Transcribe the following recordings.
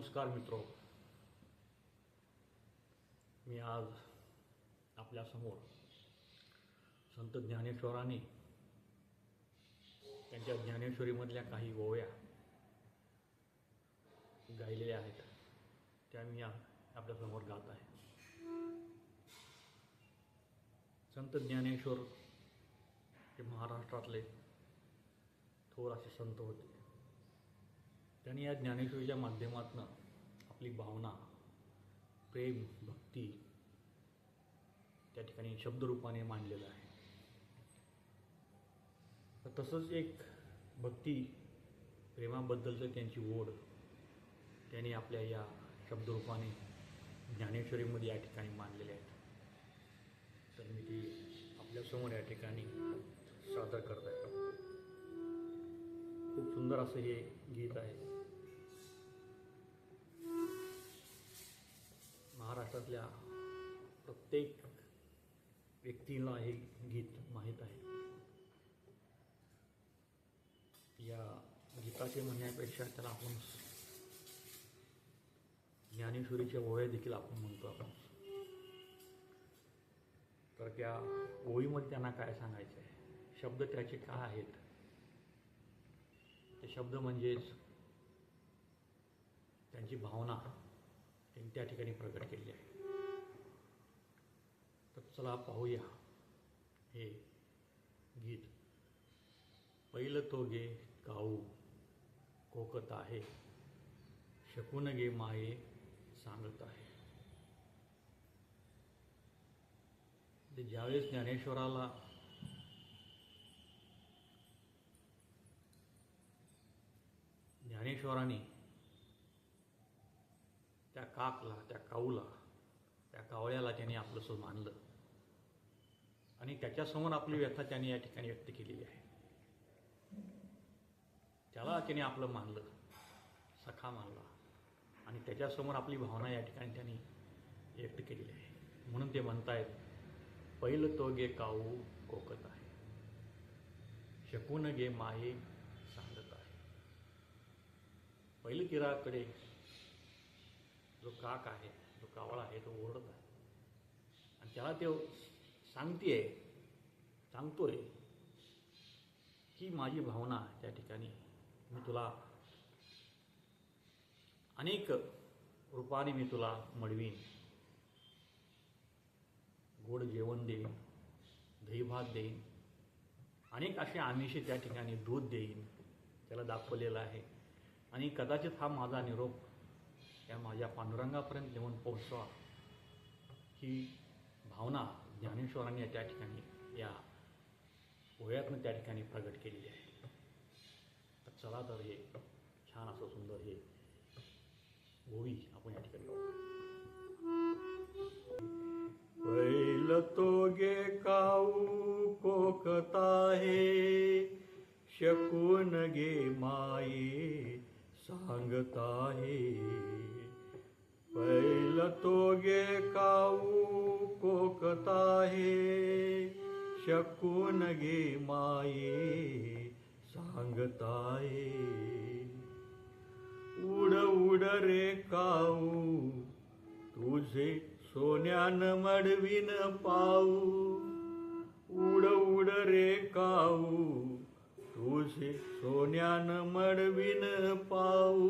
नमस्कार मित्रो, मी आज आपल्यासमोर संत ज्ञानेश्वरांनी त्यांच्या ज्ञानेश्वरीमधल्या काही ओव्या गायलेल्या आहेत त्या मी आपल्यासमोर गात आहे. संत ज्ञानेश्वर हे महाराष्ट्रातले थोर असे संत होते. त्यांनी या ज्ञानेश्वरीच्या माध्यमातून आपली भावना, प्रेम, भक्ती त्या ठिकाणी शब्दरूपाने मांडलेलं आहे. तसंच एक भक्ती प्रेमाबद्दलचं त्यांची ओढ त्यांनी आपल्या या शब्दरूपाने ज्ञानेश्वरीमध्ये या ठिकाणी मांडलेले आहेत. तर मी ती आपल्यासमोर या ठिकाणी सादर करत आहे. खूप सुंदर असं हे गीत आहे. महाराष्ट्रातल्या प्रत्येक व्यक्तीला हे गीत माहीत आहे. या गीताचे म्हणण्यापेक्षा त्याला आपण ज्ञानेश्वरीच्या ओव्या देखील आपण म्हणतो आपण. तर त्या ओळीमध्ये त्यांना काय सांगायचं आहे, शब्द त्याचे काय आहेत, ते शब्द म्हणजेच त्यांची भावना त्यांनी त्या ठिकाणी प्रकट केली आहे. तर चला पाहूया हे गीत. पहिलं तो गे गाऊ कोकत आहे, शकून गे माये सांगत आहे. ते ज्यावेळेस ज्ञानेश्वरांनी त्या काकला, त्या काऊला, त्या कावळ्याला त्यांनी आपलंसं मानलं आणि त्याच्यासमोर आपली व्यथा त्यांनी या ठिकाणी व्यक्त केलेली आहे. त्याला त्याने आपलं मानलं, सखा मानला आणि त्याच्यासमोर आपली भावना या ठिकाणी त्यांनी व्यक्त केलेली आहे. म्हणून ते म्हणतायत, पहिलं तो गे काऊ कोकत आहे, शकून गे माये सांगत आहे. पहिलं किराकडे जो काक आहे, जो कावळा आहे, तो ओरडत आहे आणि त्याला ते सांगतोय की माझी भावना त्या ठिकाणी मी तुला अनेक रूपाने मी तुला मळवीन, गोड जेवण देईन, दहीभात देईन, अनेक असे आमिषे त्या ठिकाणी दूध देईन, त्याला दाखवलेलं आहे. आणि कदाचित हा माझा निरोप या माझ्या पांडुरंगापर्यंत नेऊन पोहोचवा, ही भावना ज्ञानेश्वरांनी त्या ठिकाणी या ओव्यातनं त्या ठिकाणी प्रगट केलेली आहे. तर चला तर हे छान असं सुंदर हे ओवी आपण या ठिकाणी गाऊ. पहिलं तो गे काऊ कोकत आहे, शकून गे माये सांगत आहे. पहिलं तो गे काऊ कोकत आहे, शकून गे माये सांगत आहे. उड उड रे काऊ तुझे सोन्यानं मडवीन पाऊ, उड उड रे काऊ तुझे सोन्यानं मडवीन पाऊ.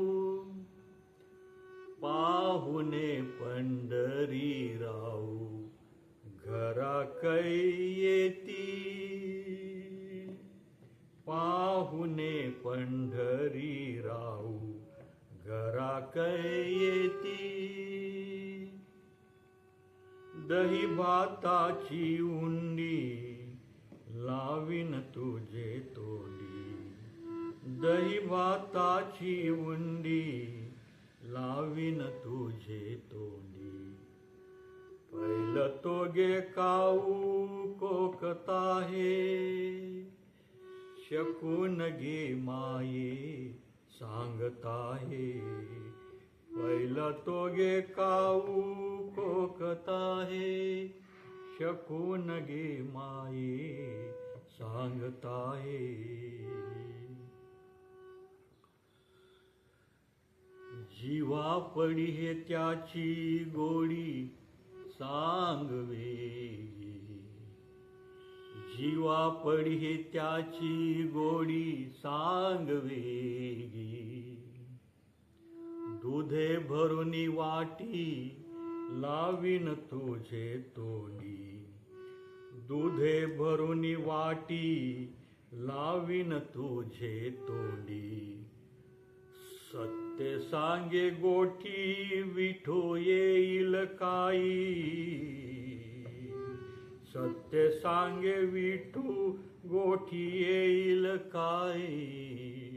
पाहुणे पंढरी राऊ घरा कै येती, पाहुणे पंढरी राऊ घरा कै येती. दही भाताची उंडी लावीन तुझे तोंडी, दही भाताची उंडी लावीन तुझे तोंडी. पहिलं तो गे काऊ कोकत आहे, शकून गे माये सांगत आहे. पहिलं तो गे काऊ कोकत आहे, शकून गे माये सांगत आहे. जीवा पडी हे त्याची गोडी सांगवे, जीवा पडी हे त्याची गोडी सांगवे, दुधे भरुनी वाटी लावीन तुझे तोंडी, दुधे भरुनी वाटी लावीन तुझे तोंडी, सत्य सांगे गोठी विठू येईल काही, सत्य सांगे विठू गोठी येईल काही,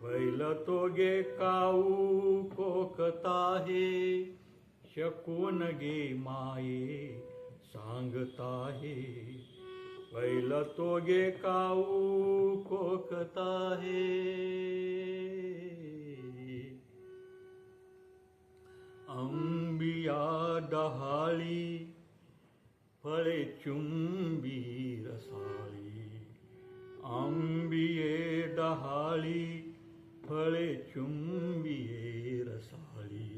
पहिलं तो गे काऊ कोकताहे, शकून गे माये सांगताहे, पहिलं तो गे काऊ कोकताहे. अंबिया डहाळी फळे चुंबी रसाळी, आंबिये डहाळी फळे चुंबिये रसाळी,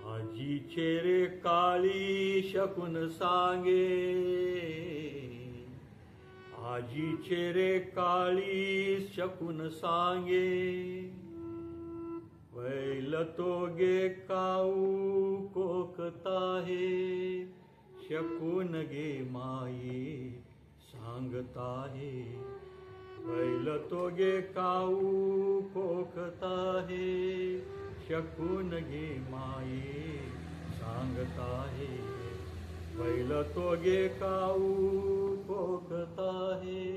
आजीचे रे काळी शकून सांगे, आजीचे रे काळी शकून सांगे, पहिलं तो गे काऊ कोकताहे, शकून गे माये सांगताहे, पहिलं तो गे काऊ कोकताहे, शकून गे माये सांगताहे, पहिलं तो गे काऊ कोकताहे.